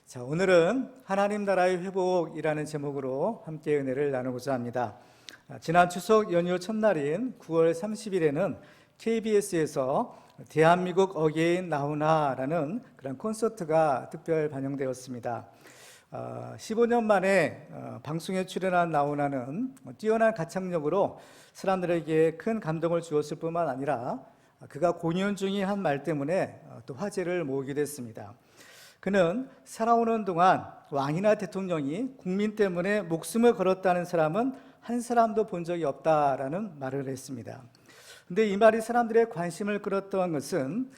자, 오늘은 하나님 나라의 회복이라는 제목으로 함께 은혜를 나누고자 합니다. 지난 추석 연휴 첫날인 9월 30일에는 KBS에서 대한민국 어게인 나훈아라는 그런 콘서트가 특별 반영되었습니다. 15년 만에 방송에 출연한 나훈아는 뛰어난 가창력으로 사람들에게 큰 감동을 주었을 뿐만 아니라 그가 공연 중에 한 말 때문에 또 화제를 모으기도 했습니다. 그는 살아오는 동안 왕이나 대통령이 국민 때문에 목숨을 걸었다는 사람은 한 사람도 본 적이 없다라는 말을 했습니다. 근데 이 말이 사람들의 관심을 끌었던 것은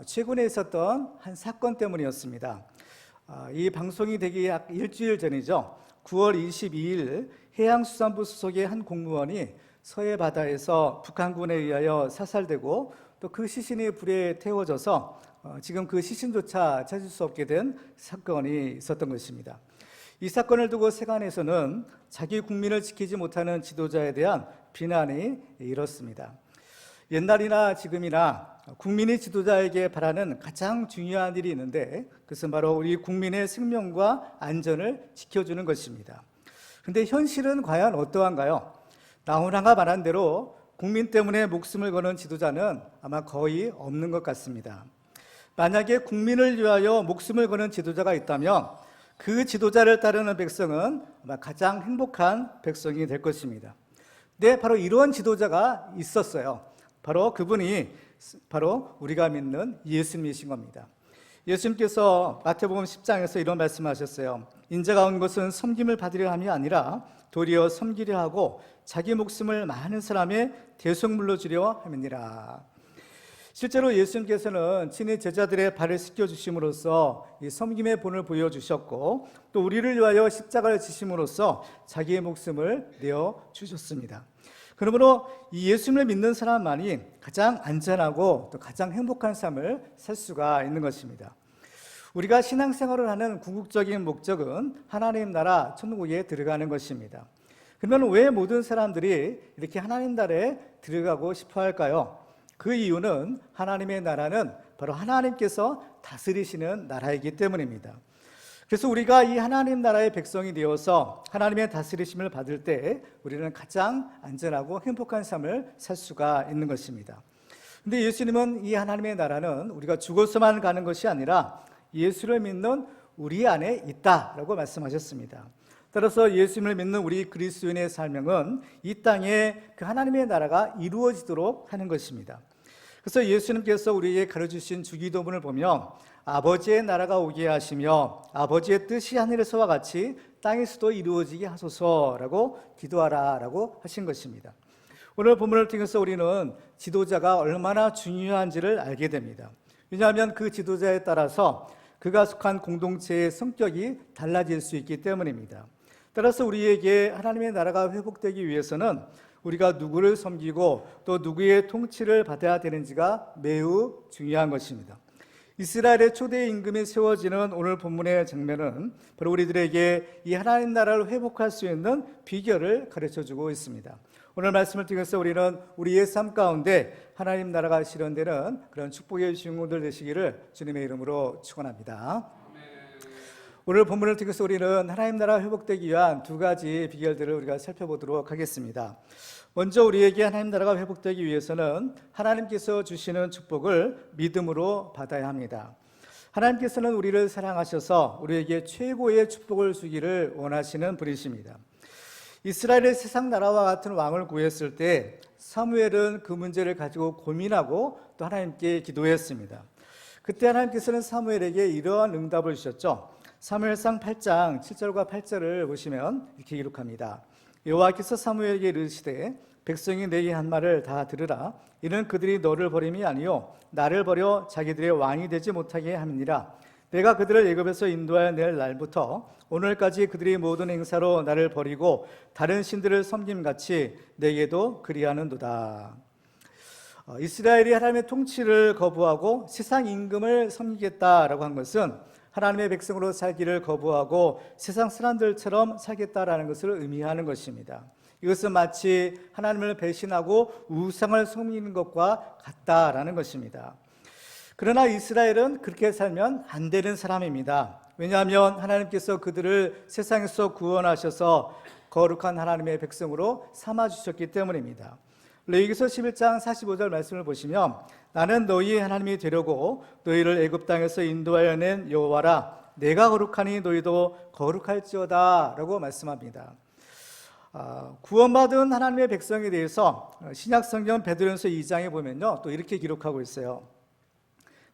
최근에 있었던 한 사건 때문이었습니다. 이 방송이 되기 약 일주일 전이죠. 9월 22일 해양수산부 소속의 한 공무원이 서해 바다에서 북한군에 의하여 사살되고 또 그 시신이 불에 태워져서 지금 그 시신조차 찾을 수 없게 된 사건이 있었던 것입니다. 이 사건을 두고 세간에서는 자기 국민을 지키지 못하는 지도자에 대한 비난이 일었습니다. 옛날이나 지금이나 국민이 지도자에게 바라는 가장 중요한 일이 있는데 그것은 바로 우리 국민의 생명과 안전을 지켜주는 것입니다. 그런데 현실은 과연 어떠한가요? 나훈아가 말한 대로 국민 때문에 목숨을 거는 지도자는 아마 거의 없는 것 같습니다. 만약에 국민을 위하여 목숨을 거는 지도자가 있다면 그 지도자를 따르는 백성은 아마 가장 행복한 백성이 될 것입니다. 네, 바로 이런 지도자가 있었어요. 바로 그분이 바로 우리가 믿는 예수님이신 겁니다. 예수님께서 마태복음 10장에서 이런 말씀하셨어요. 인자가 온 것은 섬김을 받으려 함이 아니라 도리어 섬기려 하고 자기 목숨을 많은 사람의 대속물로 주려 함이니라. 실제로 예수님께서는 친히 제자들의 발을 씻겨주심으로써 이 섬김의 본을 보여주셨고 또 우리를 위하여 십자가를 지심으로써 자기의 목숨을 내어주셨습니다. 그러므로 이 예수님을 믿는 사람만이 가장 안전하고 또 가장 행복한 삶을 살 수가 있는 것입니다. 우리가 신앙생활을 하는 궁극적인 목적은 하나님 나라 천국에 들어가는 것입니다. 그러면 왜 모든 사람들이 이렇게 하나님 나라에 들어가고 싶어 할까요? 그 이유는 하나님의 나라는 바로 하나님께서 다스리시는 나라이기 때문입니다. 그래서 우리가 이 하나님 나라의 백성이 되어서 하나님의 다스리심을 받을 때 우리는 가장 안전하고 행복한 삶을 살 수가 있는 것입니다. 그런데 예수님은 이 하나님의 나라는 우리가 죽어서만 가는 것이 아니라 예수를 믿는 우리 안에 있다라고 말씀하셨습니다. 따라서 예수님을 믿는 우리 그리스도인의 삶은 이 땅에 그 하나님의 나라가 이루어지도록 하는 것입니다. 그래서 예수님께서 우리에게 가르쳐주신 주기도문을 보면 아버지의 나라가 오게 하시며 아버지의 뜻이 하늘에서와 같이 땅에서도 이루어지게 하소서라고 기도하라라고 하신 것입니다. 오늘 본문을 통해서 우리는 지도자가 얼마나 중요한지를 알게 됩니다. 왜냐하면 그 지도자에 따라서 그가 속한 공동체의 성격이 달라질 수 있기 때문입니다. 따라서 우리에게 하나님의 나라가 회복되기 위해서는 우리가 누구를 섬기고 또 누구의 통치를 받아야 되는지가 매우 중요한 것입니다. 이스라엘의 초대 임금이 세워지는 오늘 본문의 장면은 바로 우리들에게 이 하나님 나라를 회복할 수 있는 비결을 가르쳐주고 있습니다. 오늘 말씀을 통해서 우리는 우리의 삶 가운데 하나님 나라가 실현되는 그런 축복의 주인공들 되시기를 주님의 이름으로 축원합니다. 오늘 본문을 통해서 우리는 하나님 나라가 회복되기 위한 두 가지 비결들을 우리가 살펴보도록 하겠습니다. 먼저 우리에게 하나님 나라가 회복되기 위해서는 하나님께서 주시는 축복을 믿음으로 받아야 합니다. 하나님께서는 우리를 사랑하셔서 우리에게 최고의 축복을 주기를 원하시는 분이십니다. 이스라엘의 세상 나라와 같은 왕을 구했을 때 사무엘은 그 문제를 가지고 고민하고 또 하나님께 기도했습니다. 그때 하나님께서는 사무엘에게 이러한 응답을 주셨죠. 사무엘상 8장 7절과 8절을 보시면 이렇게 기록합니다. 여호와께서 사무엘에게 이르시되 백성이 내게 한 말을 다 들으라. 이는 그들이 너를 버림이 아니요 나를 버려 자기들의 왕이 되지 못하게 함이니라. 내가 그들을 애굽에서 인도하여 낼 날부터 오늘까지 그들이 모든 행사로 나를 버리고 다른 신들을 섬김같이 내게도 그리하는도다. 이스라엘이 하나님의 통치를 거부하고 세상 임금을 섬기겠다라고 한 것은 하나님의 백성으로 살기를 거부하고 세상 사람들처럼 살겠다라는 것을 의미하는 것입니다. 이것은 마치 하나님을 배신하고 우상을 섬기는 것과 같다라는 것입니다. 그러나 이스라엘은 그렇게 살면 안 되는 사람입니다. 왜냐하면 하나님께서 그들을 세상에서 구원하셔서 거룩한 하나님의 백성으로 삼아주셨기 때문입니다. 레위기서 11장 45절 말씀을 보시면 나는 너희의 하나님이 되려고 너희를 애굽 땅에서 인도하여 낸 여호와라. 내가 거룩하니 너희도 거룩할지어다 라고 말씀합니다. 구원받은 하나님의 백성에 대해서 신약성경 베드로전서 2장에 보면요, 또 이렇게 기록하고 있어요.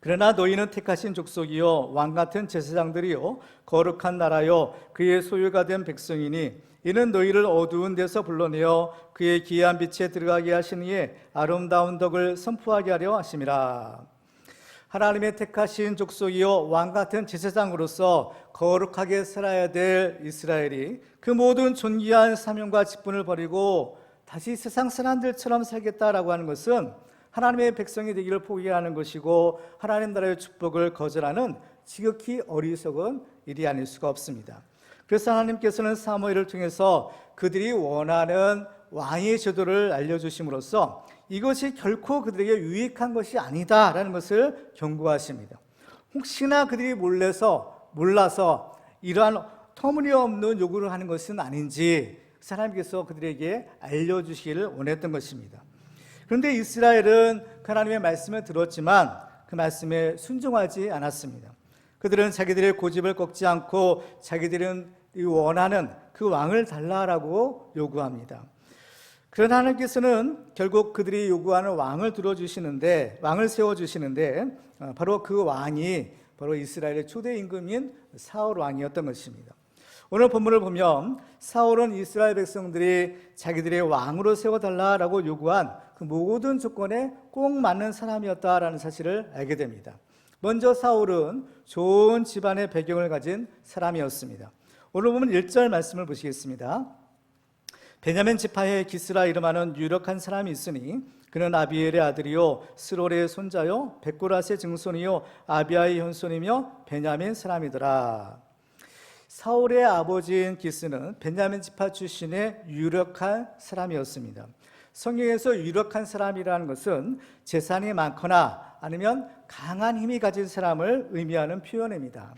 그러나 너희는 택하신 족속이요 왕같은 제사장들이요 거룩한 나라요 그의 소유가 된 백성이니 이는 너희를 어두운 데서 불러내어 그의 기이한 빛에 들어가게 하신 이의 아름다운 덕을 선포하게 하려 하심이라. 하나님의 택하신 족속이요 왕같은 제사장으로서 거룩하게 살아야 될 이스라엘이 그 모든 존귀한 사명과 직분을 버리고 다시 세상 사람들처럼 살겠다라고 하는 것은 하나님의 백성이 되기를 포기하는 것이고 하나님 나라의 축복을 거절하는 지극히 어리석은 일이 아닐 수가 없습니다. 그래서 하나님께서는 사무엘을 통해서 그들이 원하는 왕의 제도를 알려주심으로써 이것이 결코 그들에게 유익한 것이 아니다라는 것을 경고하십니다. 혹시나 그들이 몰라서 이러한 터무니없는 요구를 하는 것은 아닌지 하나님께서 그들에게 알려주시기를 원했던 것입니다. 그런데 이스라엘은 하나님의 말씀을 들었지만 그 말씀에 순종하지 않았습니다. 그들은 자기들의 고집을 꺾지 않고 자기들은 원하는 그 왕을 달라라고 요구합니다. 그러나 하나님께서는 결국 그들이 요구하는 왕을 왕을 세워주시는데 바로 그 왕이 바로 이스라엘의 초대 임금인 사울 왕이었던 것입니다. 오늘 본문을 보면 사울은 이스라엘 백성들이 자기들의 왕으로 세워달라라고 요구한 그 모든 조건에 꼭 맞는 사람이었다라는 사실을 알게 됩니다. 먼저 사울은 좋은 집안의 배경을 가진 사람이었습니다. 오늘 보면 1절 말씀을 보시겠습니다. 베냐민 지파에 기스라 이름하는 유력한 사람이 있으니 그는 아비엘의 아들이요 스롤의 손자요 백고라스의 증손이요 아비아의 현손이며 베냐민 사람이더라. 사울의 아버지인 기스는 베냐민 지파 출신의 유력한 사람이었습니다. 성경에서 유력한 사람이라는 것은 재산이 많거나 아니면 강한 힘이 가진 사람을 의미하는 표현입니다.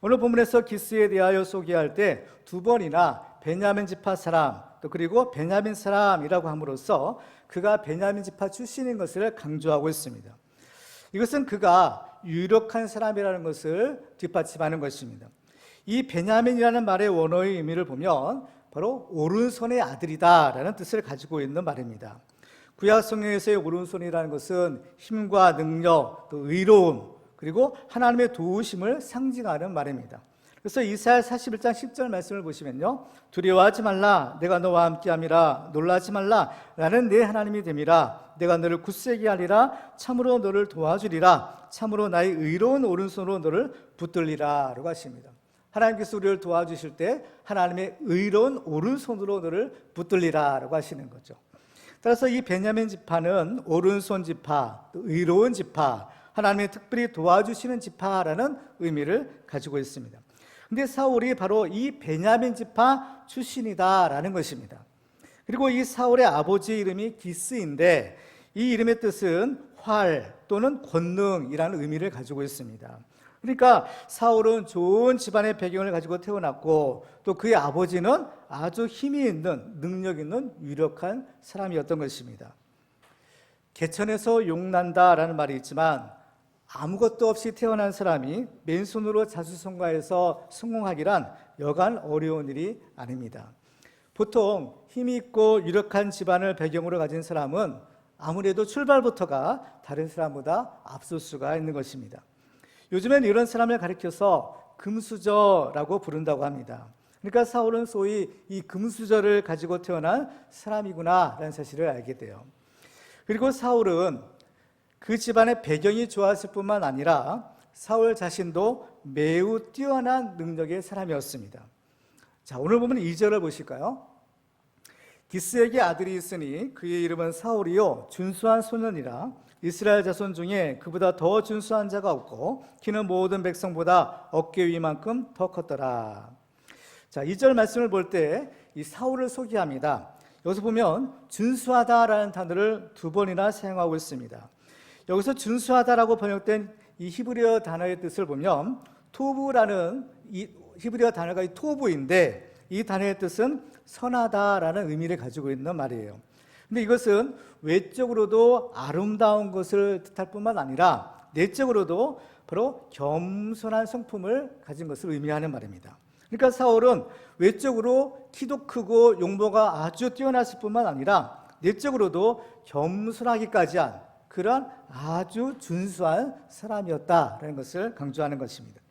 오늘 본문에서 기스에 대하여 소개할 때 두 번이나 베냐민 지파 사람 또 그리고 베냐민 사람이라고 함으로써 그가 베냐민 지파 출신인 것을 강조하고 있습니다. 이것은 그가 유력한 사람이라는 것을 뒷받침하는 것입니다. 이 베냐민이라는 말의 원어의 의미를 보면 바로 오른손의 아들이다라는 뜻을 가지고 있는 말입니다. 구약 성경에서의 오른손이라는 것은 힘과 능력, 또 의로움, 그리고 하나님의 도우심을 상징하는 말입니다. 그래서 이사야 41장 10절 말씀을 보시면요, 두려워하지 말라, 내가 너와 함께함이라. 놀라지 말라, 나는 내 하나님이 됨이라. 내가 너를 굳세게 하리라. 참으로 너를 도와주리라. 참으로 나의 의로운 오른손으로 너를 붙들리라 라고 하십니다. 하나님께서 우리를 도와주실 때 하나님의 의로운 오른손으로 너를 붙들리라 라고 하시는 거죠. 따라서 이 베냐민 지파는 오른손 지파, 또 의로운 지파, 하나님이 특별히 도와주시는 지파라는 의미를 가지고 있습니다. 근데 사울이 바로 이 베냐민 지파 출신이다라는 것입니다. 그리고 이 사울의 아버지 이름이 기스인데 이 이름의 뜻은 활 또는 권능이라는 의미를 가지고 있습니다. 그러니까 사울은 좋은 집안의 배경을 가지고 태어났고 또 그의 아버지는 아주 힘이 있는 능력 있는 유력한 사람이었던 것입니다. 개천에서 용난다라는 말이 있지만 아무것도 없이 태어난 사람이 맨손으로 자수성가해서 성공하기란 여간 어려운 일이 아닙니다. 보통 힘이 있고 유력한 집안을 배경으로 가진 사람은 아무래도 출발부터가 다른 사람보다 앞설 수가 있는 것입니다. 요즘엔 이런 사람을 가리켜서 금수저라고 부른다고 합니다. 그러니까 사울은 소위 이 금수저를 가지고 태어난 사람이구나라는 사실을 알게 돼요. 그리고 사울은 그 집안의 배경이 좋았을 뿐만 아니라 사울 자신도 매우 뛰어난 능력의 사람이었습니다. 자, 오늘 보면 2절을 보실까요? 기스에게 아들이 있으니 그의 이름은 사울이요 준수한 소년이라. 이스라엘 자손 중에 그보다 더 준수한 자가 없고 키는 모든 백성보다 어깨 위만큼 더 컸더라. 자, 2절 말씀을 볼 때 이 사울을 소개합니다. 여기서 보면 준수하다라는 단어를 두 번이나 사용하고 있습니다. 여기서 준수하다라고 번역된 이 히브리어 단어의 뜻을 보면 토부라는 이 히브리어 단어가 이 토부인데 이 단어의 뜻은 선하다라는 의미를 가지고 있는 말이에요. 근데 이것은 외적으로도 아름다운 것을 뜻할 뿐만 아니라 내적으로도 바로 겸손한 성품을 가진 것을 의미하는 말입니다. 그러니까 사울은 외적으로 키도 크고 용모가 아주 뛰어났을 뿐만 아니라 내적으로도 겸손하기까지 한 그런 아주 준수한 사람이었다라는 것을 강조하는 것입니다.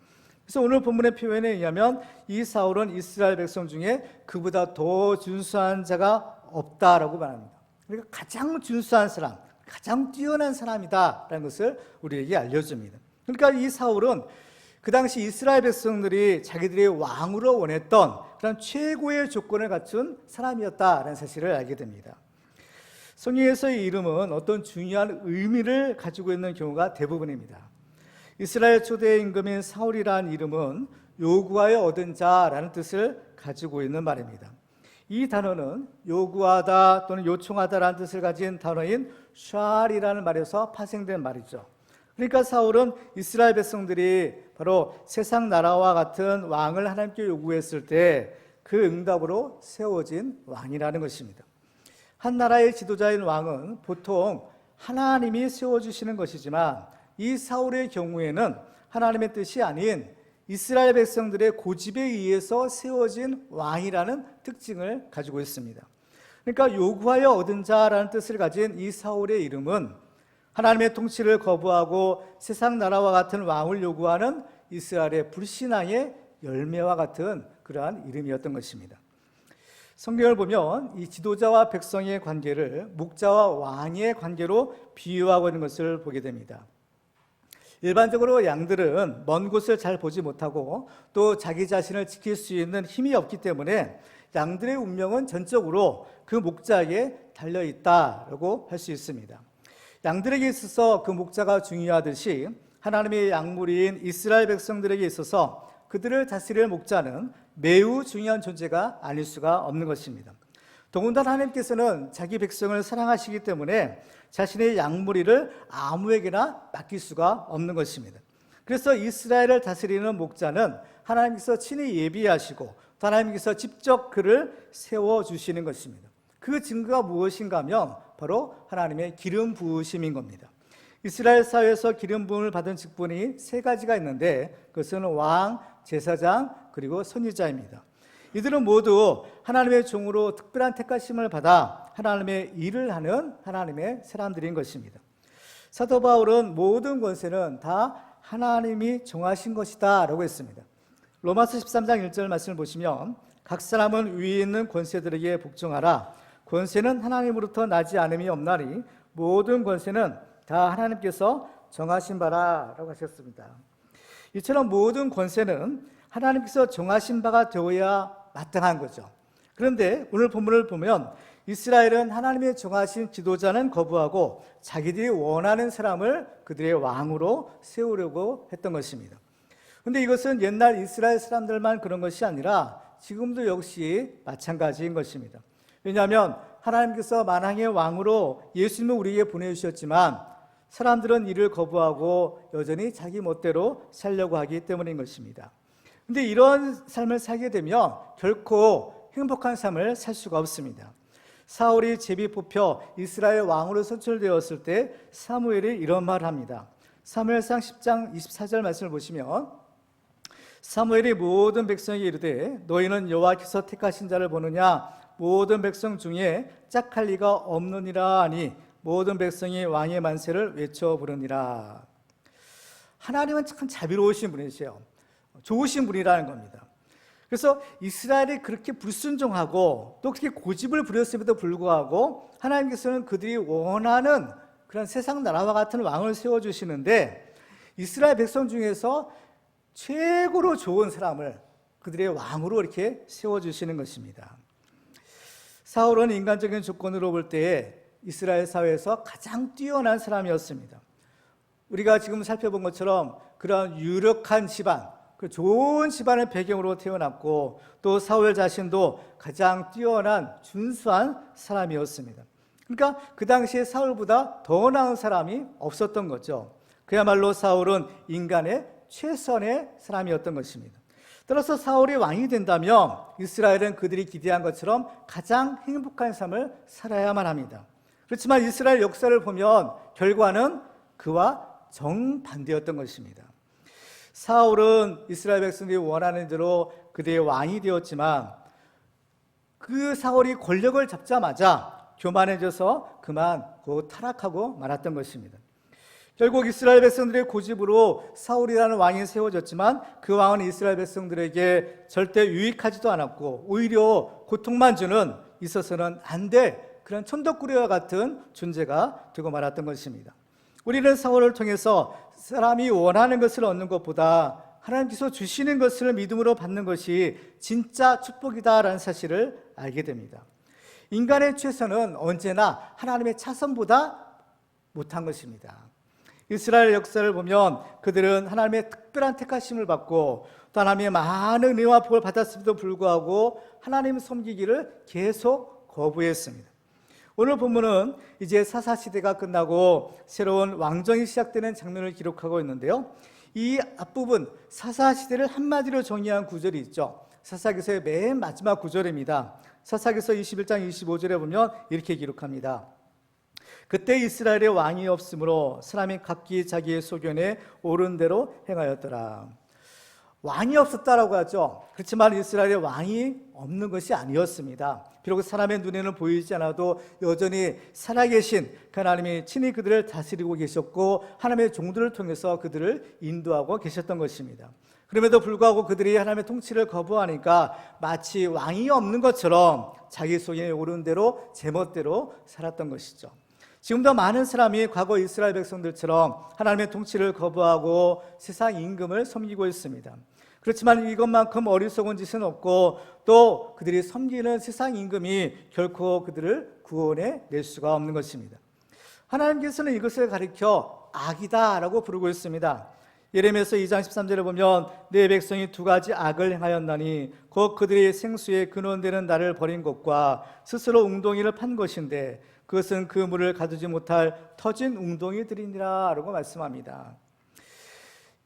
그래서 오늘 본문의 표현에 의하면 이 사울은 이스라엘 백성 중에 그보다 더 준수한 자가 없다라고 말합니다. 그러니까 가장 준수한 사람, 가장 뛰어난 사람이다라는 것을 우리에게 알려줍니다. 그러니까 이 사울은 그 당시 이스라엘 백성들이 자기들의 왕으로 원했던 그런 최고의 조건을 갖춘 사람이었다라는 사실을 알게 됩니다. 성경에서의 이름은 어떤 중요한 의미를 가지고 있는 경우가 대부분입니다. 이스라엘 초대 임금인 사울이라는 이름은 요구하여 얻은 자라는 뜻을 가지고 있는 말입니다. 이 단어는 요구하다 또는 요청하다라는 뜻을 가진 단어인 샬이라는 말에서 파생된 말이죠. 그러니까 사울은 이스라엘 백성들이 바로 세상 나라와 같은 왕을 하나님께 요구했을 때 그 응답으로 세워진 왕이라는 것입니다. 한 나라의 지도자인 왕은 보통 하나님이 세워주시는 것이지만 이 사울의 경우에는 하나님의 뜻이 아닌 이스라엘 백성들의 고집에 의해서 세워진 왕이라는 특징을 가지고 있습니다. 그러니까 요구하여 얻은 자라는 뜻을 가진 이 사울의 이름은 하나님의 통치를 거부하고 세상 나라와 같은 왕을 요구하는 이스라엘의 불신앙의 열매와 같은 그러한 이름이었던 것입니다. 성경을 보면 이 지도자와 백성의 관계를 목자와 왕의 관계로 비유하고 있는 것을 보게 됩니다. 일반적으로 양들은 먼 곳을 잘 보지 못하고 또 자기 자신을 지킬 수 있는 힘이 없기 때문에 양들의 운명은 전적으로 그 목자에게 달려있다라고 할 수 있습니다. 양들에게 있어서 그 목자가 중요하듯이 하나님의 양무리인 이스라엘 백성들에게 있어서 그들을 다스릴 목자는 매우 중요한 존재가 아닐 수가 없는 것입니다. 더군다나 하나님께서는 자기 백성을 사랑하시기 때문에 자신의 양무리를 아무에게나 맡길 수가 없는 것입니다. 그래서 이스라엘을 다스리는 목자는 하나님께서 친히 예비하시고 하나님께서 직접 그를 세워주시는 것입니다. 그 증거가 무엇인가 하면 바로 하나님의 기름 부으심인 겁니다. 이스라엘 사회에서 기름 부음을 받은 직분이 세 가지가 있는데 그것은 왕, 제사장, 그리고 선지자입니다. 이들은 모두 하나님의 종으로 특별한 택하심을 받아 하나님의 일을 하는 하나님의 사람들인 것입니다. 사도 바울은 모든 권세는 다 하나님이 정하신 것이다 라고 했습니다. 로마서 13장 1절 말씀을 보시면 각 사람은 위에 있는 권세들에게 복종하라. 권세는 하나님으로부터 나지 않음이 없나니 모든 권세는 다 하나님께서 정하신 바라 라고 하셨습니다. 이처럼 모든 권세는 하나님께서 정하신 바가 되어야 마땅한 거죠. 그런데 오늘 본문을 보면 이스라엘은 하나님의 정하신 지도자는 거부하고 자기들이 원하는 사람을 그들의 왕으로 세우려고 했던 것입니다. 그런데 이것은 옛날 이스라엘 사람들만 그런 것이 아니라 지금도 역시 마찬가지인 것입니다. 왜냐하면 하나님께서 만왕의 왕으로 예수님을 우리에게 보내주셨지만 사람들은 이를 거부하고 여전히 자기 멋대로 살려고 하기 때문인 것입니다. 그런데 이런 삶을 살게 되면 결코 행복한 삶을 살 수가 없습니다. 사울이 제비 뽑혀 이스라엘 왕으로 선출되었을 때 사무엘이 이런 말을 합니다. 사무엘상 10장 24절 말씀을 보시면 사무엘이 모든 백성에게 이르되 너희는 여호와께서 택하신 자를 보느냐 모든 백성 중에 짝할 리가 없느니라 하니 모든 백성이 왕의 만세를 외쳐 부르니라. 하나님은 참 자비로우신 분이세요. 좋으신 분이라는 겁니다. 그래서 이스라엘이 그렇게 불순종하고 또 그렇게 고집을 부렸음에도 불구하고 하나님께서는 그들이 원하는 그런 세상 나라와 같은 왕을 세워주시는데 이스라엘 백성 중에서 최고로 좋은 사람을 그들의 왕으로 이렇게 세워주시는 것입니다. 사울은 인간적인 조건으로 볼 때에 이스라엘 사회에서 가장 뛰어난 사람이었습니다. 우리가 지금 살펴본 것처럼 그런 유력한 집안, 그 좋은 집안의 배경으로 태어났고 또 사울 자신도 가장 뛰어난 준수한 사람이었습니다. 그러니까 그 당시에 사울보다 더 나은 사람이 없었던 거죠. 그야말로 사울은 인간의 최선의 사람이었던 것입니다. 따라서 사울이 왕이 된다면 이스라엘은 그들이 기대한 것처럼 가장 행복한 삶을 살아야만 합니다. 그렇지만 이스라엘 역사를 보면 결과는 그와 정반대였던 것입니다. 사울은 이스라엘 백성들이 원하는 대로 그들의 왕이 되었지만 그 사울이 권력을 잡자마자 교만해져서 그만 곧 타락하고 말았던 것입니다. 결국 이스라엘 백성들의 고집으로 사울이라는 왕이 세워졌지만 그 왕은 이스라엘 백성들에게 절대 유익하지도 않았고 오히려 고통만 주는 있어서는 안 될 그런 천덕꾸리와 같은 존재가 되고 말았던 것입니다. 우리는 사울을 통해서 사람이 원하는 것을 얻는 것보다 하나님께서 주시는 것을 믿음으로 받는 것이 진짜 축복이다라는 사실을 알게 됩니다. 인간의 최선은 언제나 하나님의 차선보다 못한 것입니다. 이스라엘 역사를 보면 그들은 하나님의 특별한 택하심을 받고 또 하나님의 많은 은혜와 복을 받았음에도 불구하고 하나님 섬기기를 계속 거부했습니다. 오늘 본문은 이제 사사시대가 끝나고 새로운 왕정이 시작되는 장면을 기록하고 있는데요. 이 앞부분 사사시대를 한마디로 정의한 구절이 있죠. 사사기서의 맨 마지막 구절입니다. 사사기서 21장 25절에 보면 이렇게 기록합니다. 그때 이스라엘의 왕이 없으므로 사람이 각기 자기의 소견에 옳은 대로 행하였더라. 왕이 없었다라고 하죠. 그렇지만 이스라엘의 왕이 없는 것이 아니었습니다. 비록 사람의 눈에는 보이지 않아도 여전히 살아계신 하나님이 친히 그들을 다스리고 계셨고 하나님의 종들을 통해서 그들을 인도하고 계셨던 것입니다. 그럼에도 불구하고 그들이 하나님의 통치를 거부하니까 마치 왕이 없는 것처럼 자기 소견에 옳은 대로 제멋대로 살았던 것이죠. 지금도 많은 사람이 과거 이스라엘 백성들처럼 하나님의 통치를 거부하고 세상 임금을 섬기고 있습니다. 그렇지만 이것만큼 어리석은 짓은 없고 또 그들이 섬기는 세상 임금이 결코 그들을 구원해 낼 수가 없는 것입니다. 하나님께서는 이것을 가리켜 악이다라고 부르고 있습니다. 예레미야서 2장 13절에 보면 내 백성이 두 가지 악을 행하였나니 곧 그들이 생수의 근원되는 나를 버린 것과 스스로 웅덩이를 판 것인데 그것은 그 물을 가두지 못할 터진 웅덩이들이니라 라고 말씀합니다.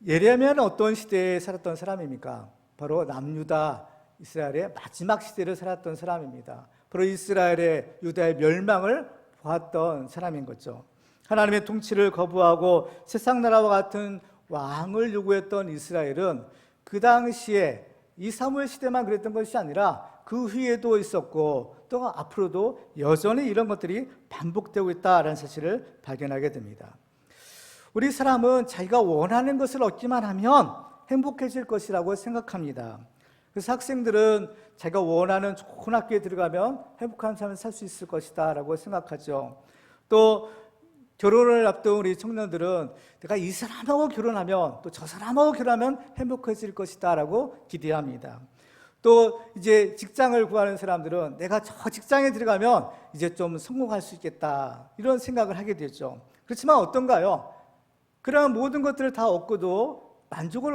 예레미야는 어떤 시대에 살았던 사람입니까? 바로 남유다 이스라엘의 마지막 시대를 살았던 사람입니다. 바로 이스라엘의 유다의 멸망을 보았던 사람인 거죠. 하나님의 통치를 거부하고 세상 나라와 같은 왕을 요구했던 이스라엘은 그 당시에 이 사무엘 시대만 그랬던 것이 아니라 그 후에도 있었고 또 앞으로도 여전히 이런 것들이 반복되고 있다는 사실을 발견하게 됩니다. 우리 사람은 자기가 원하는 것을 얻기만 하면 행복해질 것이라고 생각합니다. 그래서 학생들은 자기가 원하는 좋은 학교에 들어가면 행복한 삶을 살 수 있을 것이다 라고 생각하죠. 또 결혼을 앞둔 우리 청년들은 내가 이 사람하고 결혼하면 또 저 사람하고 결혼하면 행복해질 것이다 라고 기대합니다. 또 이제 직장을 구하는 사람들은 내가 저 직장에 들어가면 이제 좀 성공할 수 있겠다 이런 생각을 하게 되죠. 그렇지만 어떤가요? 그러한 모든 것들을 다 얻고도 만족을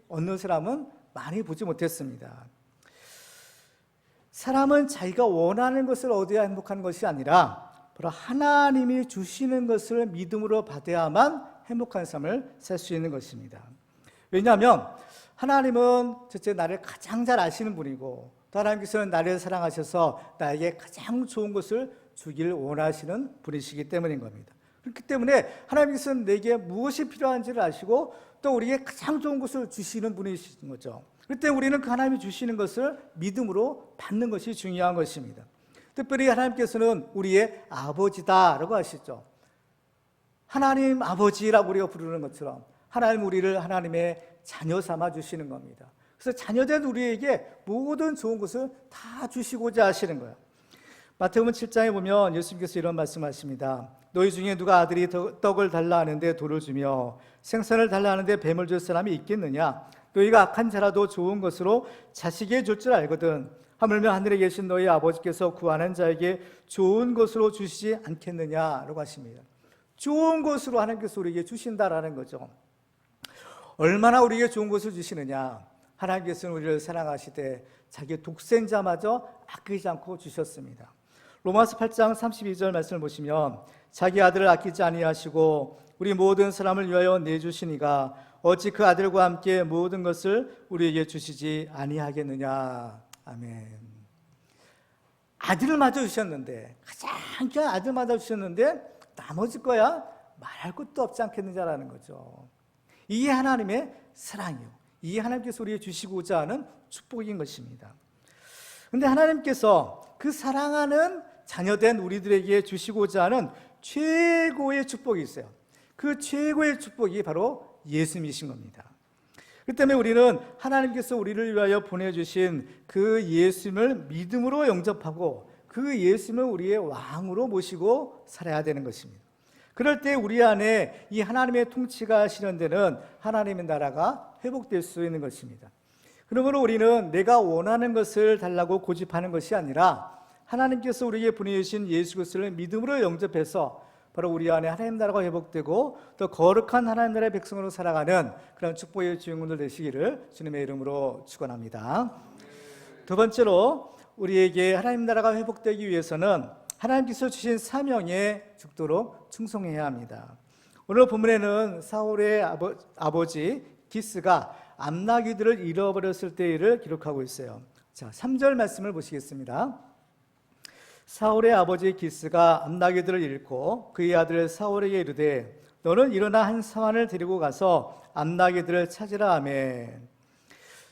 얻는 사람은 많이 보지 못했습니다. 사람은 자기가 원하는 것을 얻어야 행복한 것이 아니라 바로 하나님이 주시는 것을 믿음으로 받아야만 행복한 삶을 살 수 있는 것입니다. 왜냐하면 하나님은 첫째 나를 가장 잘 아시는 분이고 또 하나님께서는 나를 사랑하셔서 나에게 가장 좋은 것을 주길 원하시는 분이시기 때문인 겁니다. 그렇기 때문에 하나님께서는 내게 무엇이 필요한지를 아시고 또 우리에게 가장 좋은 것을 주시는 분이신 거죠. 그때 우리는 그 하나님이 주시는 것을 믿음으로 받는 것이 중요한 것입니다. 특별히 하나님께서는 우리의 아버지다라고 하시죠. 하나님 아버지라고 우리가 부르는 것처럼 하나님 우리를 하나님의 자녀 삼아 주시는 겁니다. 그래서 자녀된 우리에게 모든 좋은 것을 다 주시고자 하시는 거예요. 마태복음 7장에 보면 예수님께서 이런 말씀하십니다. 너희 중에 누가 아들이 떡을 달라 하는데 돌을 주며 생선을 달라 하는데 뱀을 줄 사람이 있겠느냐? 너희가 악한 자라도 좋은 것으로 자식에게 줄 줄 알거든. 하물며 하늘에 계신 너희 아버지께서 구하는 자에게 좋은 것으로 주시지 않겠느냐라고 하십니다. 좋은 것으로 하나님께서 우리에게 주신다라는 거죠. 얼마나 우리에게 좋은 것을 주시느냐? 하나님께서는 우리를 사랑하시되 자기 독생자마저 아끼지 않고 주셨습니다. 로마서 8장 32절 말씀을 보시면 자기 아들을 아끼지 아니하시고 우리 모든 사람을 위하여 내주시니가 어찌 그 아들과 함께 모든 것을 우리에게 주시지 아니하겠느냐. 아멘. 아들을 마저 주셨는데, 가장 귀한 아들 마저 주셨는데 나머지 거야 말할 것도 없지 않겠느냐라는 거죠. 이게 하나님의 사랑이요, 이게 하나님께서 우리에게 주시고자 하는 축복인 것입니다. 그런데 하나님께서 그 사랑하는 자녀된 우리들에게 주시고자 하는 최고의 축복이 있어요. 그 최고의 축복이 바로 예수님이신 겁니다. 그 때문에 우리는 하나님께서 우리를 위하여 보내주신 그 예수님을 믿음으로 영접하고 그 예수님을 우리의 왕으로 모시고 살아야 되는 것입니다. 그럴 때 우리 안에 이 하나님의 통치가 실현되는 하나님의 나라가 회복될 수 있는 것입니다. 그러므로 우리는 내가 원하는 것을 달라고 고집하는 것이 아니라 하나님께서 우리에게 보내주신 예수 그리스도를 믿음으로 영접해서 바로 우리 안에 하나님 나라가 회복되고 또 거룩한 하나님 나라의 백성으로 살아가는 그런 축복의 주인공들 되시기를 주님의 이름으로 축원합니다. 두 번째로 우리에게 하나님 나라가 회복되기 위해서는 하나님께서 주신 사명에 죽도록 충성해야 합니다. 오늘 본문에는 사울의 아버지 기스가 암나귀들을 잃어버렸을 때의 일을 기록하고 있어요. 자, 3절 말씀을 보시겠습니다. 사울의 아버지 기스가 암나귀들을 잃고 그의 아들 사울에게 이르되 너는 일어나 한 사환을 데리고 가서 암나귀들을 찾으라 하매.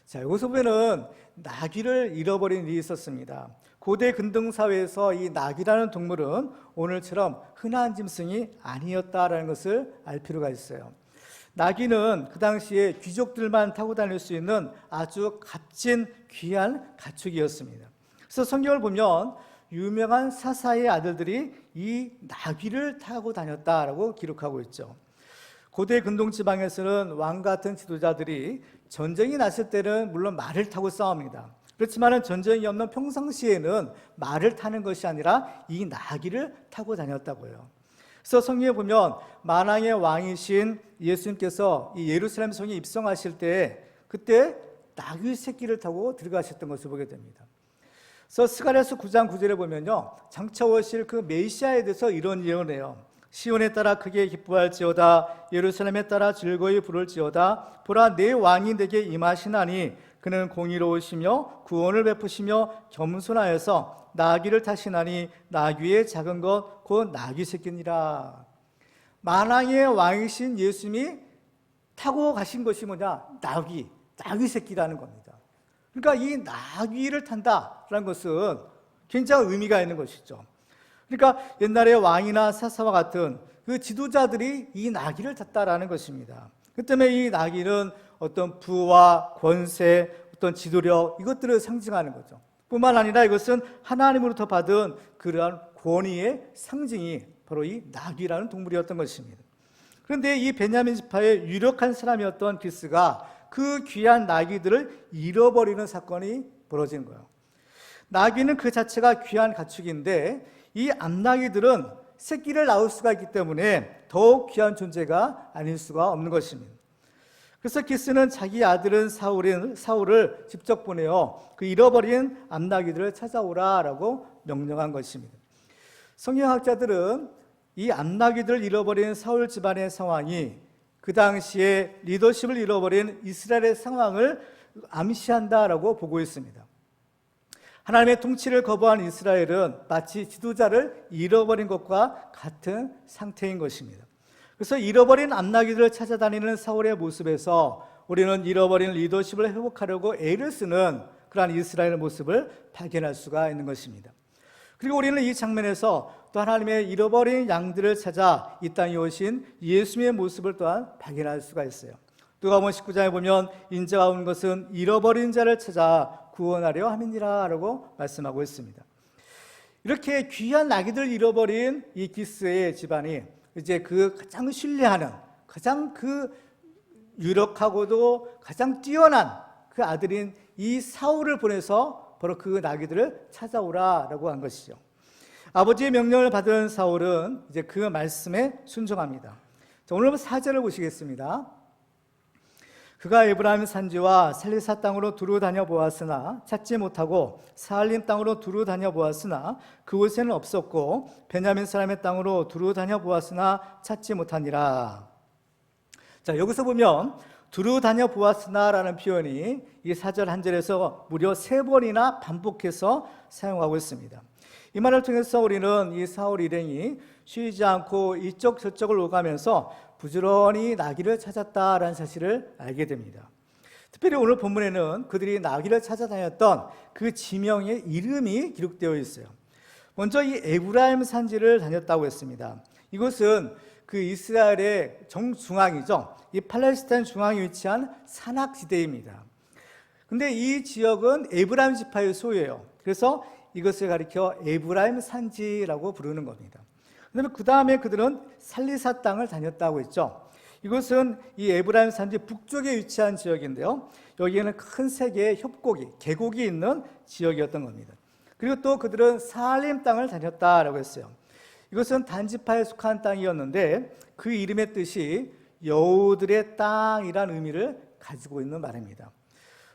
자, 여기서 보면은 나귀를 잃어버린 일이 있었습니다. 고대 근동사회에서 이 나귀라는 동물은 오늘처럼 흔한 짐승이 아니었다라는 것을 알 필요가 있어요. 나귀는 그 당시에 귀족들만 타고 다닐 수 있는 아주 값진 귀한 가축이었습니다. 그래서 성경을 보면 유명한 사사의 아들들이 이 나귀를 타고 다녔다라고 기록하고 있죠. 고대 근동지방에서는 왕 같은 지도자들이 전쟁이 났을 때는 물론 말을 타고 싸웁니다. 그렇지만 전쟁이 없는 평상시에는 말을 타는 것이 아니라 이 나귀를 타고 다녔다고요. 그래서 성경에 보면 만왕의 왕이신 예수님께서 이 예루살렘 성에 입성하실 때 그때 나귀 새끼를 타고 들어가셨던 것을 보게 됩니다. 그래서 스가랴서 9장 9절에 보면요, 장차 오실 그 메시아에 대해서 이런 예언해요. 시온에 따라 크게 기뻐할지어다, 예루살렘에 따라 즐거이 부를지어다. 보라, 내 왕이 내게 임하시나니 그는 공의로우시며 구원을 베푸시며 겸손하여서 나귀를 타시나니 나귀의 작은 것 곧 나귀 새끼니라. 만왕의 왕이신 예수님이 타고 가신 것이 뭐냐? 나귀 새끼라는 겁니다. 그러니까 이 나귀를 탄다라는 것은 굉장히 의미가 있는 것이죠. 그러니까 옛날에 왕이나 사사와 같은 그 지도자들이 이 나귀를 탔다라는 것입니다. 그 때문에 이 나귀는 어떤 부와 권세, 어떤 지도력, 이것들을 상징하는 거죠. 뿐만 아니라 이것은 하나님으로부터 받은 그러한 권위의 상징이 바로 이 나귀라는 동물이었던 것입니다. 그런데 이 베냐민 지파의 유력한 사람이었던 기스가 그 귀한 나귀들을 잃어버리는 사건이 벌어진 거예요. 나귀는 그 자체가 귀한 가축인데 이 암나귀들은 새끼를 낳을 수가 있기 때문에 더욱 귀한 존재가 아닐 수가 없는 것입니다. 그래서 기스는 자기 아들은 사울을 직접 보내어 그 잃어버린 암나귀들을 찾아오라라고 명령한 것입니다. 성경학자들은 이 암나귀들을 잃어버린 사울 집안의 상황이 그 당시에 리더십을 잃어버린 이스라엘의 상황을 암시한다라고 보고 있습니다. 하나님의 통치를 거부한 이스라엘은 마치 지도자를 잃어버린 것과 같은 상태인 것입니다. 그래서 잃어버린 암나귀들을 찾아다니는 사울의 모습에서 우리는 잃어버린 리더십을 회복하려고 애를 쓰는 그러한 이스라엘의 모습을 발견할 수가 있는 것입니다. 그리고 우리는 이 장면에서 또 하나님의 잃어버린 양들을 찾아 이 땅에 오신 예수님의 모습을 또한 발견할 수가 있어요. 누가복음 19장에 보면 인자가 온 것은 잃어버린 자를 찾아 구원하려 함이니라 라고 말씀하고 있습니다. 이렇게 귀한 나귀들 잃어버린 이 기스의 집안이 이제 그 가장 신뢰하는, 가장 그 유력하고도 가장 뛰어난 그 아들인 이 사울을 보내서 바로 그 나귀들을 찾아오라라고 한 것이죠. 아버지의 명령을 받은 사울은 이제 그 말씀에 순종합니다. 자, 오늘 4절을 보시겠습니다. 그가 에브라임 산지와 살리사 땅으로 두루 다녀 보았으나 찾지 못하고 사할림 땅으로 두루 다녀 보았으나 그곳에는 없었고 베냐민 사람의 땅으로 두루 다녀 보았으나 찾지 못하니라. 자, 여기서 보면 두루 다녀 보았으나라는 표현이 이 4절 한 절에서 무려 3번이나 반복해서 사용하고 있습니다. 이 말을 통해서 우리는 이 사울 일행이 쉬지 않고 이쪽 저쪽을 오가면서 부지런히 나귀를 찾았다라는 사실을 알게 됩니다. 특별히 오늘 본문에는 그들이 나귀를 찾아다녔던 그 지명의 이름이 기록되어 있어요. 먼저 이 에브라임 산지를 다녔다고 했습니다. 이곳은 그 이스라엘의 정중앙이죠. 이 팔레스타인 중앙에 위치한 산악지대입니다. 근데 이 지역은 에브라임 지파의 소유예요. 그래서 이것을 가리켜 에브라임 산지라고 부르는 겁니다. 그 다음에 그들은 살리사 땅을 다녔다고 했죠. 이것은 이 에브라임 산지 북쪽에 위치한 지역인데요. 여기에는 큰 세 개의 협곡이, 계곡이 있는 지역이었던 겁니다. 그리고 또 그들은 사할림 땅을 다녔다라고 했어요. 이것은 단지파에 속한 땅이었는데 그 이름의 뜻이 여우들의 땅이라는 의미를 가지고 있는 말입니다.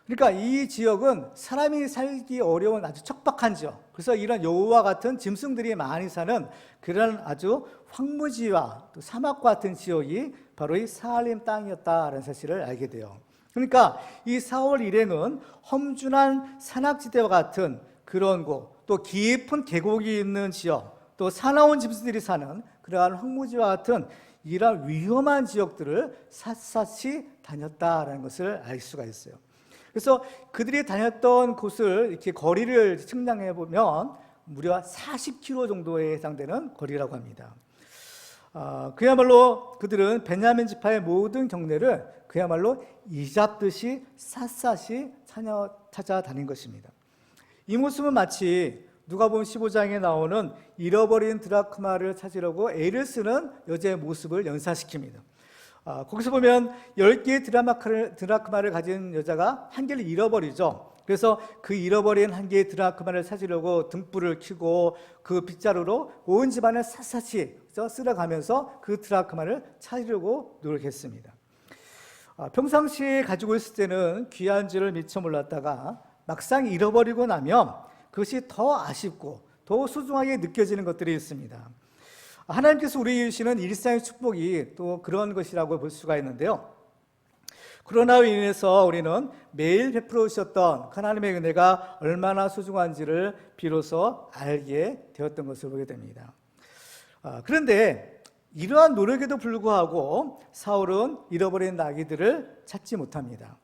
그러니까 이 지역은 사람이 살기 어려운 아주 척박한 지역, 그래서 이런 여우와 같은 짐승들이 많이 사는 그런 아주 황무지와 또 사막과 같은 지역이 바로 이 사할림 땅이었다는 사실을 알게 돼요. 그러니까 이 사울 일행은 험준한 산악지대와 같은 그런 곳, 또 깊은 계곡이 있는 지역, 또 사나운 짐승들이 사는 그러한 황무지와 같은 이런 위험한 지역들을 샅샅이 다녔다라는 것을 알 수가 있어요. 그래서 그들이 다녔던 곳을 이렇게 거리를 측량해 보면 무려 40km 정도에 해당되는 거리라고 합니다. 그야말로 그들은 베냐민 지파의 모든 경내를 그야말로 이잡듯이 샅샅이 찾아다닌 것입니다. 이 모습은 마치 누가복음 15장에 나오는 잃어버린 드라크마를 찾으려고 애를 쓰는 여자의 모습을 연상시킵니다. 거기서 보면 10개의 드라크마를 가진 여자가 한 개를 잃어버리죠. 그래서 그 잃어버린 한 개의 드라크마를 찾으려고 등불을 켜고 그 빗자루로 온 집안을 샅샅이 쓸어가면서 그 드라크마를 찾으려고 노력했습니다. 평상시에 가지고 있을 때는 귀한 줄을 미처 몰랐다가 막상 잃어버리고 나면 그것이 더 아쉽고 더 소중하게 느껴지는 것들이 있습니다. 하나님께서 우리에게 주시는 일상의 축복이 또 그런 것이라고 볼 수가 있는데요. 코로나로 인해서 우리는 매일 베풀어 주셨던 하나님의 은혜가 얼마나 소중한지를 비로소 알게 되었던 것을 보게 됩니다. 그런데 이러한 노력에도 불구하고 사울은 잃어버린 나귀들을 찾지 못합니다.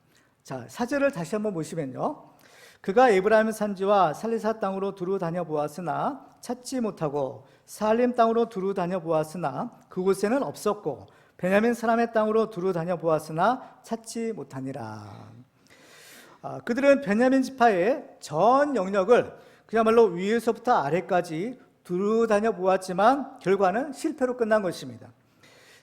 자, 4절을 다시 한번 보시면요. 그가 에브라임 산지와 살리사 땅으로 두루 다녀 보았으나 찾지 못하고 사할림 땅으로 두루 다녀 보았으나 그곳에는 없었고 베냐민 사람의 땅으로 두루 다녀 보았으나 찾지 못하니라. 그들은 베냐민 지파의 전 영역을 그야말로 위에서부터 아래까지 두루 다녀 보았지만 결과는 실패로 끝난 것입니다.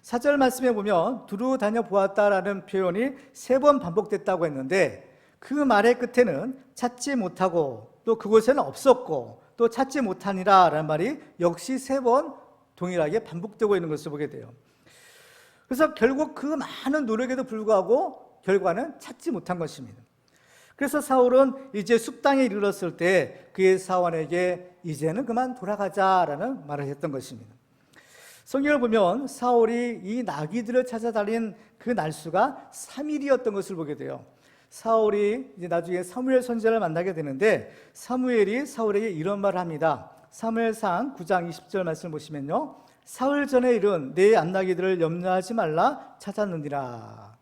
4절 말씀에 보면 두루 다녀 보았다라는 표현이 3번 반복됐다고 했는데 그 말의 끝에는 찾지 못하고 또 그곳에는 없었고 또 찾지 못하니라 라는 말이 역시 3번 동일하게 반복되고 있는 것을 보게 돼요. 그래서 결국 그 많은 노력에도 불구하고 결과는 찾지 못한 것입니다. 그래서 사울은 이제 숲땅에 이르렀을 때 그의 사원에게 이제는 그만 돌아가자라는 말을 했던 것입니다. 성경을 보면 사울이 이 나귀들을 찾아다닌 그 날수가 3일이었던 것을 보게 돼요. 사울이 이제 나중에 사무엘 선지자를 만나게 되는데 사무엘이 사울에게 이런 말을 합니다. 사무엘상 9장 20절 말씀을 보시면요. 사흘 전에 이른 내 암나귀들을 염려하지 말라 찾았느니라.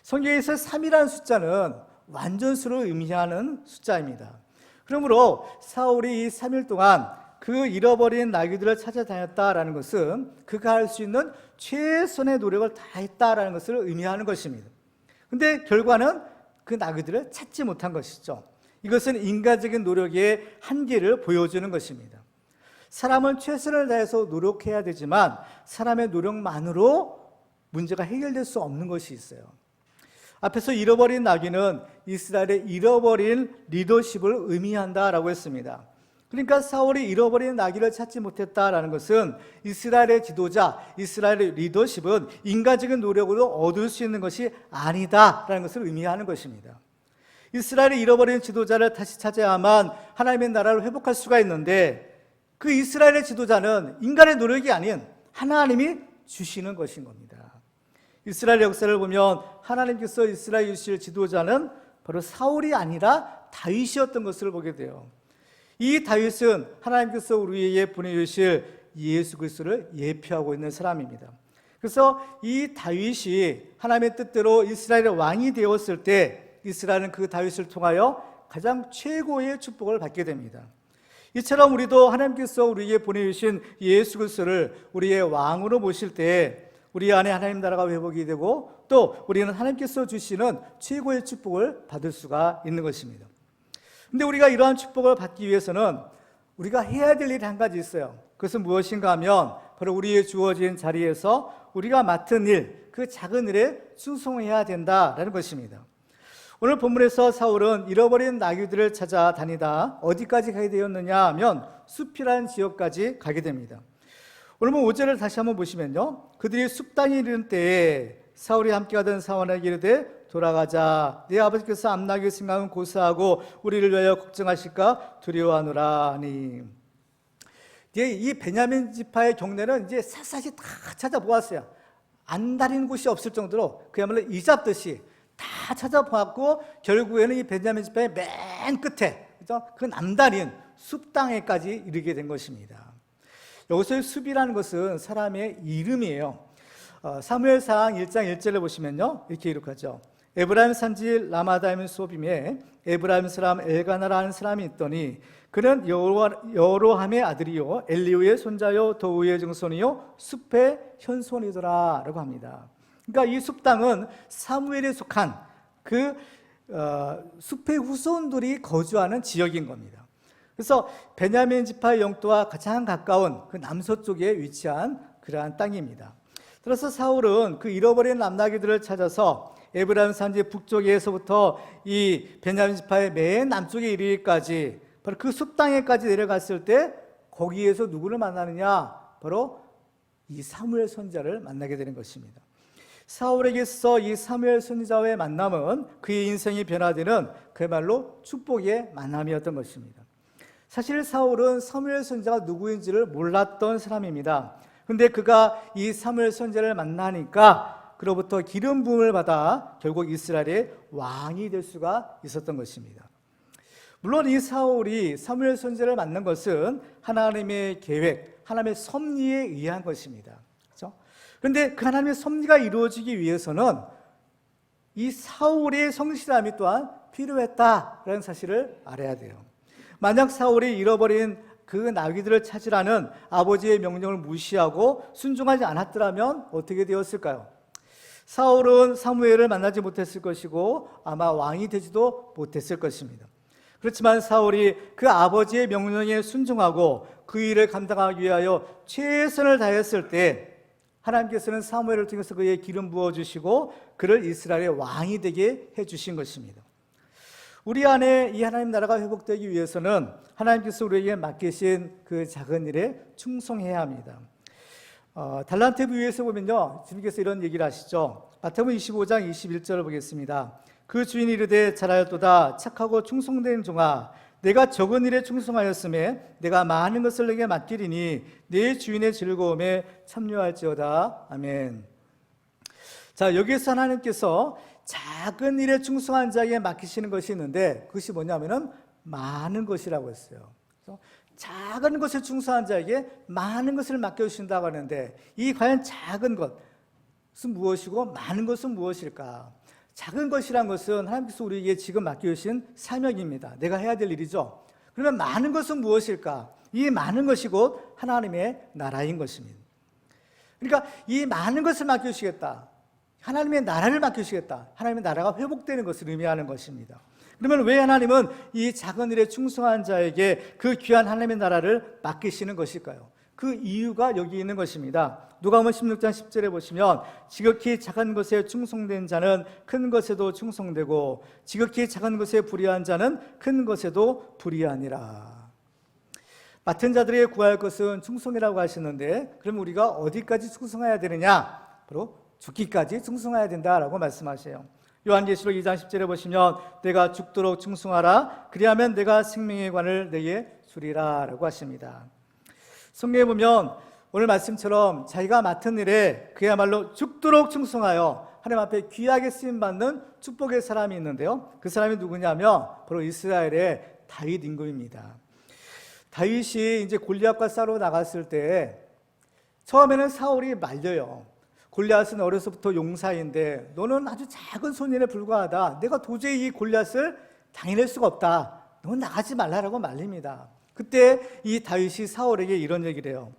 성경에서 3이라는 숫자는 완전수를 의미하는 숫자입니다. 그러므로 사울이 이 3일 동안 그 잃어버린 나귀들을 찾아다녔다라는 것은 그가 할 수 있는 최선의 노력을 다했다라는 것을 의미하는 것입니다. 근데 결과는 그 나귀들을 찾지 못한 것이죠. 이것은 인간적인 노력의 한계를 보여주는 것입니다. 사람은 최선을 다해서 노력해야 되지만 사람의 노력만으로 문제가 해결될 수 없는 것이 있어요. 앞에서 잃어버린 나귀는 이스라엘의 잃어버린 리더십을 의미한다라고 했습니다. 그러니까 사울이 잃어버린 나귀를 찾지 못했다라는 것은 이스라엘의 지도자, 이스라엘의 리더십은 인간적인 노력으로 얻을 수 있는 것이 아니다라는 것을 의미하는 것입니다. 이스라엘이 잃어버린 지도자를 다시 찾아야만 하나님의 나라를 회복할 수가 있는데, 그 이스라엘의 지도자는 인간의 노력이 아닌 하나님이 주시는 것인 겁니다. 이스라엘 역사를 보면 하나님께서 이스라엘 유실 지도자는 바로 사울이 아니라 다윗이었던 것을 보게 돼요. 이 다윗은 하나님께서 우리에게 보내주실 예수 그리스도를 예표하고 있는 사람입니다. 그래서 이 다윗이 하나님의 뜻대로 이스라엘의 왕이 되었을 때 이스라엘은 그 다윗을 통하여 가장 최고의 축복을 받게 됩니다. 이처럼 우리도 하나님께서 우리에게 보내주신 예수 그리스도를 우리의 왕으로 모실 때 우리 안에 하나님 나라가 회복이 되고, 또 우리는 하나님께서 주시는 최고의 축복을 받을 수가 있는 것입니다. 근데 우리가 이러한 축복을 받기 위해서는 우리가 해야 될 일이 한 가지 있어요. 그것은 무엇인가 하면 바로 우리의 주어진 자리에서 우리가 맡은 일, 그 작은 일에 충성해야 된다라는 것입니다. 오늘 본문에서 사울은 잃어버린 나귀들을 찾아 다니다 어디까지 가게 되었느냐 하면 숲이라는 지역까지 가게 됩니다. 오늘 5절을 다시 한번 보시면요, 그들이 숲당에 이르는 때에 사울이 함께 가던 사원에게 이르되 돌아가자, 내 아버지께서 암나귀 생각은 고사하고 우리를 위하여 걱정하실까 두려워하노라 하니. 이 베냐민 지파의 경내는 이제 샅샅이 다 찾아보았어요. 안달인 곳이 없을 정도로 그야말로 이잡듯이 다 찾아보았고, 결국에는 이 베냐민 지파의 맨 끝에, 그죠? 그 남다른 숲 땅에까지 이르게 된 것입니다. 여기서의 숲이라는 것은 사람의 이름이에요. 사무엘상 1장 1절을 보시면요, 이렇게 기록하죠. 에브라임 산지 라마다임 소빔에 에브라임 사람 엘가나라 하는 사람이 있더니 그는 여로함의 아들이요 엘리우의 손자요 도우의 증손이요 숲의 현손이더라 라고 합니다. 그러니까 이 숲 땅은 사무엘에 속한 그 숲의 후손들이 거주하는 지역인 겁니다. 그래서 베냐민 지파의 영토와 가장 가까운 그 남서쪽에 위치한 그러한 땅입니다. 그래서 사울은 그 잃어버린 남나귀들을 찾아서 에브라임 산지 북쪽에서부터 이 베냐민 지파의 맨 남쪽에 이르기까지 바로 그 숲 땅에까지 내려갔을 때 거기에서 누구를 만나느냐? 바로 이 사무엘 선지자를 만나게 되는 것입니다. 사울에게 있어 이 사무엘 선지자와의 만남은 그의 인생이 변화되는 그야말로 축복의 만남이었던 것입니다. 사실 사울은 사무엘 선지자가 누구인지를 몰랐던 사람입니다. 그런데 그가 이 사무엘 선지자를 만나니까 그로부터 기름 부음을 받아 결국 이스라엘의 왕이 될 수가 있었던 것입니다. 물론 이 사울이 사무엘 선지자를 만난 것은 하나님의 계획, 하나님의 섭리에 의한 것입니다. 그렇죠? 그런데 그 하나님의 섭리가 이루어지기 위해서는 이 사울의 성실함이 또한 필요했다라는 사실을 알아야 돼요. 만약 사울이 잃어버린 그 나귀들을 찾으라는 아버지의 명령을 무시하고 순종하지 않았더라면 어떻게 되었을까요? 사울은 사무엘을 만나지 못했을 것이고 아마 왕이 되지도 못했을 것입니다. 그렇지만 사울이 그 아버지의 명령에 순종하고 그 일을 감당하기 위하여 최선을 다했을 때 하나님께서는 사무엘을 통해서 그의 기름 부어주시고 그를 이스라엘의 왕이 되게 해주신 것입니다. 우리 안에 이 하나님 나라가 회복되기 위해서는 하나님께서 우리에게 맡기신 그 작은 일에 충성해야 합니다. 달란트 비유에서 보면요, 주님께서 이런 얘기를 하시죠. 마태복음 25장 21절을 보겠습니다. 그 주인이 이르되 잘하였도다 착하고 충성된 종아, 내가 적은 일에 충성하였음에 내가 많은 것을 내게 맡기리니 내 주인의 즐거움에 참여할지어다. 아멘. 자, 여기서 하나님께서 작은 일에 충성한 자에게 맡기시는 것이 있는데 그것이 뭐냐면은 많은 것이라고 했어요. 그래서 작은 것에 충성한 자에게 많은 것을 맡겨주신다고 하는데 이 과연 작은 것은 무엇이고 많은 것은 무엇일까? 작은 것이란 것은 하나님께서 우리에게 지금 맡겨주신 사명입니다. 내가 해야 될 일이죠. 그러면 많은 것은 무엇일까? 이 많은 것이 곧 하나님의 나라인 것입니다. 그러니까 이 많은 것을 맡겨주시겠다. 하나님의 나라를 맡겨주시겠다. 하나님의 나라가 회복되는 것을 의미하는 것입니다. 그러면 왜 하나님은 이 작은 일에 충성한 자에게 그 귀한 하나님의 나라를 맡기시는 것일까요? 그 이유가 여기 있는 것입니다. 누가복음 16장 10절에 보시면 지극히 작은 것에 충성된 자는 큰 것에도 충성되고 지극히 작은 것에 불의한 자는 큰 것에도 불의하니라. 맡은 자들에게 구할 것은 충성이라고 하시는데, 그럼 우리가 어디까지 충성해야 되느냐? 바로 죽기까지 충성해야 된다라고 말씀하세요. 요한계시록 2장 10절에 보시면 내가 죽도록 충성하라, 그리하면 내가 생명의 관을 내게 주리라 라고 하십니다. 성경에 보면 오늘 말씀처럼 자기가 맡은 일에 그야말로 죽도록 충성하여 하나님 앞에 귀하게 쓰임받는 축복의 사람이 있는데요, 그 사람이 누구냐면 바로 이스라엘의 다윗 임금입니다. 다윗이 이제 골리앗과 싸우러 나갔을 때 처음에는 사울이 말려요. 골리앗은 어려서부터 용사인데 너는 아주 작은 소년에 불과하다, 내가 도저히 이 골리앗을 당해낼 수가 없다, 넌 나가지 말라라고 말립니다. 그때 이 다윗이 사울에게 이런 얘기를 해요.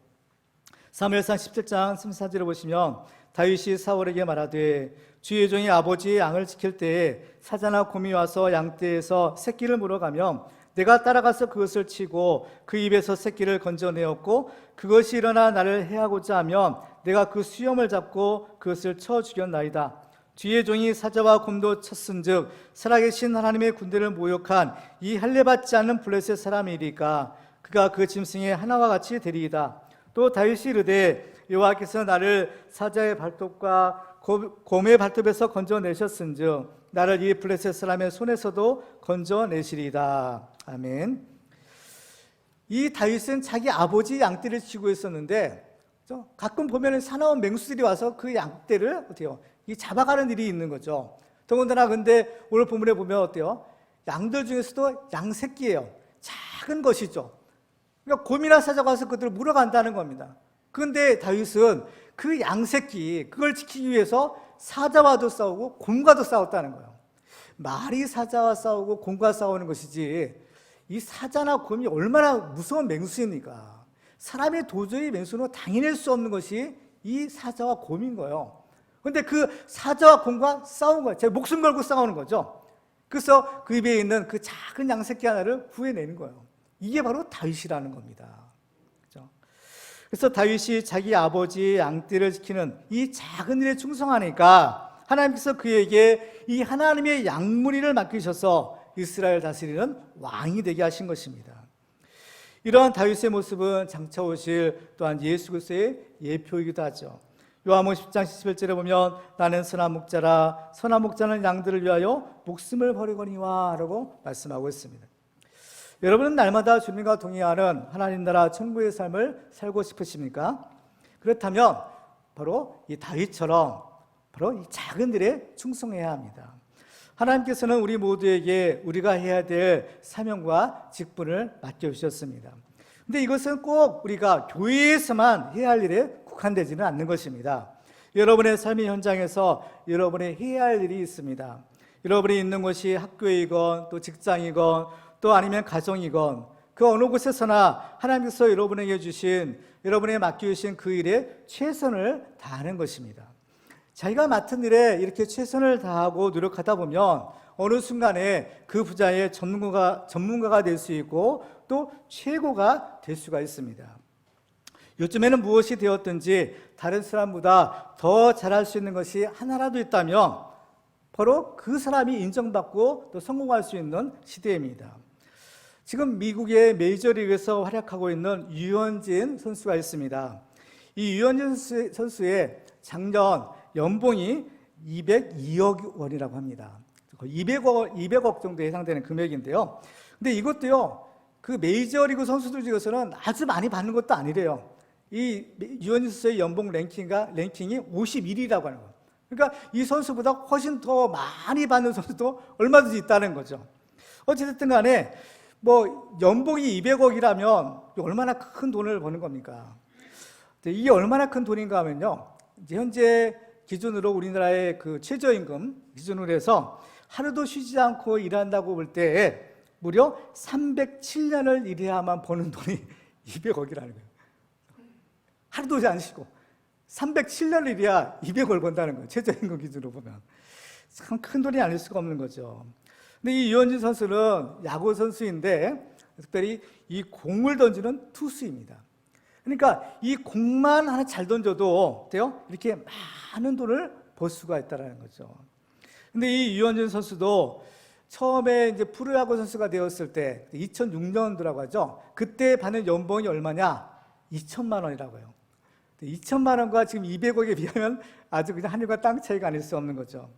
사무엘상 17장 34절을 보시면 다윗이 사울에게 말하되 주의 종이 아버지의 양을 지킬 때에 사자나 곰이 와서 양떼에서 새끼를 물어가면 내가 따라가서 그것을 치고 그 입에서 새끼를 건져내었고 그것이 일어나 나를 해하고자 하면 내가 그 수염을 잡고 그것을 쳐 죽였나이다. 주의 종이 사자와 곰도 쳤은즉 살아계신 하나님의 군대를 모욕한 이 할례받지 않는 블레셋 사람이리까 그가 그 짐승의 하나와 같이 되리이다. 또 다윗이 이르되 여호와께서 나를 사자의 발톱과 곰의 발톱에서 건져내셨은즉 나를 이 블레셋 사람의 손에서도 건져내시리이다. 아멘. 이 다윗은 자기 아버지 양떼를 치고 있었는데 가끔 보면 사나운 맹수들이 와서 그 양떼를 어때요? 이 잡아가는 일이 있는 거죠. 더군다나 근데 오늘 본문에 보면 어때요? 양들 중에서도 양새끼예요. 작은 것이죠. 그러니까 곰이나 사자가 와서 그들을 물어간다는 겁니다. 그런데 다윗은 그 양새끼, 그걸 지키기 위해서 사자와도 싸우고 곰과도 싸웠다는 거예요. 말이 사자와 싸우고 곰과 싸우는 것이지, 이 사자나 곰이 얼마나 무서운 맹수입니까? 사람이 도저히 맹수로 당해낼 수 없는 것이 이 사자와 곰인 거예요. 그런데 그 사자와 곰과 싸운 거예요. 제 목숨 걸고 싸우는 거죠. 그래서 그 입에 있는 그 작은 양새끼 하나를 구해내는 거예요. 이게 바로 다윗이라는 겁니다. 그렇죠? 그래서 다윗이 자기 아버지의 양떼를 지키는 이 작은 일에 충성하니까 하나님께서 그에게 이 하나님의 양무리를 맡기셔서 이스라엘 다스리는 왕이 되게 하신 것입니다. 이러한 다윗의 모습은 장차 오실 또한 예수 그리스도의 예표이기도 하죠. 요한복음 10장 11절에 보면 나는 선한 목자라, 선한 목자는 양들을 위하여 목숨을 버리거니와 라고 말씀하고 있습니다. 여러분은 날마다 주님과 동행하는 하나님 나라 천국의 삶을 살고 싶으십니까? 그렇다면 바로 이 다윗처럼 바로 이 작은 일에 충성해야 합니다. 하나님께서는 우리 모두에게 우리가 해야 될 사명과 직분을 맡겨주셨습니다. 근데 이것은 꼭 우리가 교회에서만 해야 할 일에 국한되지는 않는 것입니다. 여러분의 삶의 현장에서 여러분이 해야 할 일이 있습니다. 여러분이 있는 곳이 학교이건 또 직장이건 또 아니면 가정이건 그 어느 곳에서나 하나님께서 여러분에게 주신, 여러분에게 맡겨주신 그 일에 최선을 다하는 것입니다. 자기가 맡은 일에 이렇게 최선을 다하고 노력하다 보면 어느 순간에 그 분야의 전문가가 될 수 있고 또 최고가 될 수가 있습니다. 요즘에는 무엇이 되었든지 다른 사람보다 더 잘할 수 있는 것이 하나라도 있다면 바로 그 사람이 인정받고 또 성공할 수 있는 시대입니다. 지금 미국의 메이저리그에서 활약하고 있는 유현진 선수가 있습니다. 이 유현진 선수의 작년 연봉이 202억 원이라고 합니다. 200억 정도에 해당되는 금액인데요. 근데 이것도요, 그 메이저리그 선수들 중에서는 아주 많이 받는 것도 아니래요. 이 유현진 선수의 연봉 랭킹이 51위라고 하는 거예요. 그러니까 이 선수보다 훨씬 더 많이 받는 선수도 얼마든지 있다는 거죠. 어찌됐든 간에 뭐 연봉이 200억이라면 얼마나 큰 돈을 버는 겁니까? 이게 얼마나 큰 돈인가 하면요, 이제 현재 기준으로 우리나라의 그 최저임금 기준으로 해서 하루도 쉬지 않고 일한다고 볼 때 무려 307년을 일해야만 버는 돈이 200억이라는 거예요. 하루도 안 쉬고 307년을 일해야 200억을 번다는 거예요. 최저임금 기준으로 보면 참 큰 돈이 아닐 수가 없는 거죠. 근데 이 유현진 선수는 야구 선수인데 특별히 이 공을 던지는 투수입니다. 그러니까 이 공만 하나 잘 던져도 돼요? 이렇게 많은 돈을 벌 수가 있다는 거죠. 근데 이 유현진 선수도 처음에 이제 프로야구 선수가 되었을 때 2006년도라고 하죠. 그때 받는 연봉이 얼마냐? 2천만 원이라고요. 2천만 원과 지금 200억에 비하면 아주 그냥 하늘과 땅 차이가 아닐 수 없는 거죠.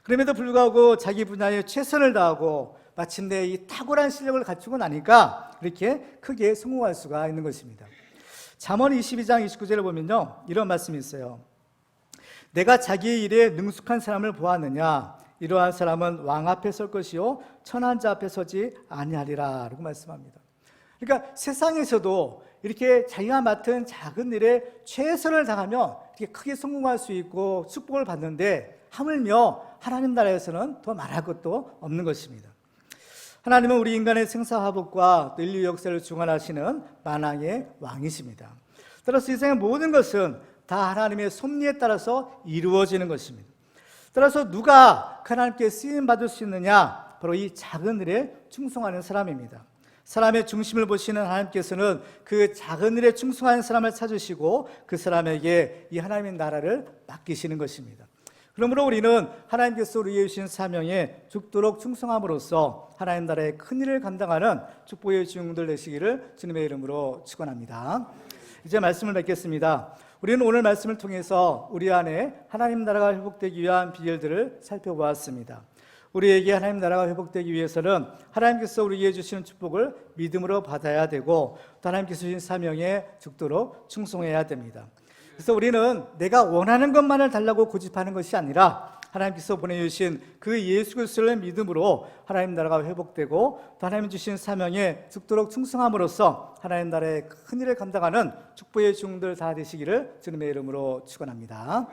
그럼에도 불구하고 자기 분야에 최선을 다하고 마침내 이 탁월한 실력을 갖추고 나니까 이렇게 크게 성공할 수가 있는 것입니다. 잠언 22장 29절을 보면요, 이런 말씀이 있어요. 내가 자기의 일에 능숙한 사람을 보았느냐? 이러한 사람은 왕 앞에 설 것이요 천한 자 앞에 서지 아니하리라 라고 말씀합니다. 그러니까 세상에서도 이렇게 자기가 맡은 작은 일에 최선을 다하면 이렇게 크게 성공할 수 있고 축복을 받는데, 하물며 하나님 나라에서는 더 말할 것도 없는 것입니다. 하나님은 우리 인간의 생사화복과 또 인류 역사를 주관하시는 만왕의 왕이십니다. 따라서 세상의 모든 것은 다 하나님의 섭리에 따라서 이루어지는 것입니다. 따라서 누가 하나님께 쓰임받을 수 있느냐? 바로 이 작은 일에 충성하는 사람입니다. 사람의 중심을 보시는 하나님께서는 그 작은 일에 충성하는 사람을 찾으시고 그 사람에게 이 하나님의 나라를 맡기시는 것입니다. 그러므로 우리는 하나님께서 우리에게 주신 사명에 죽도록 충성함으로써 하나님 나라의 큰 일을 감당하는 축복의 주인공들 되시기를 주님의 이름으로 축원합니다. 이제 말씀을 맺겠습니다. 우리는 오늘 말씀을 통해서 우리 안에 하나님 나라가 회복되기 위한 비결들을 살펴보았습니다. 우리에게 하나님 나라가 회복되기 위해서는 하나님께서 우리에게 주시는 축복을 믿음으로 받아야 되고, 또 하나님께서 주신 사명에 죽도록 충성해야 됩니다. 그래서 우리는 내가 원하는 것만을 달라고 고집하는 것이 아니라 하나님께서 보내주신 그 예수 그리스도를 믿음으로 하나님 나라가 회복되고, 또 하나님 주신 사명에 죽도록 충성함으로써 하나님 나라의 큰 일을 감당하는 축복의 종들 다 되시기를 주님의 이름으로 축원합니다.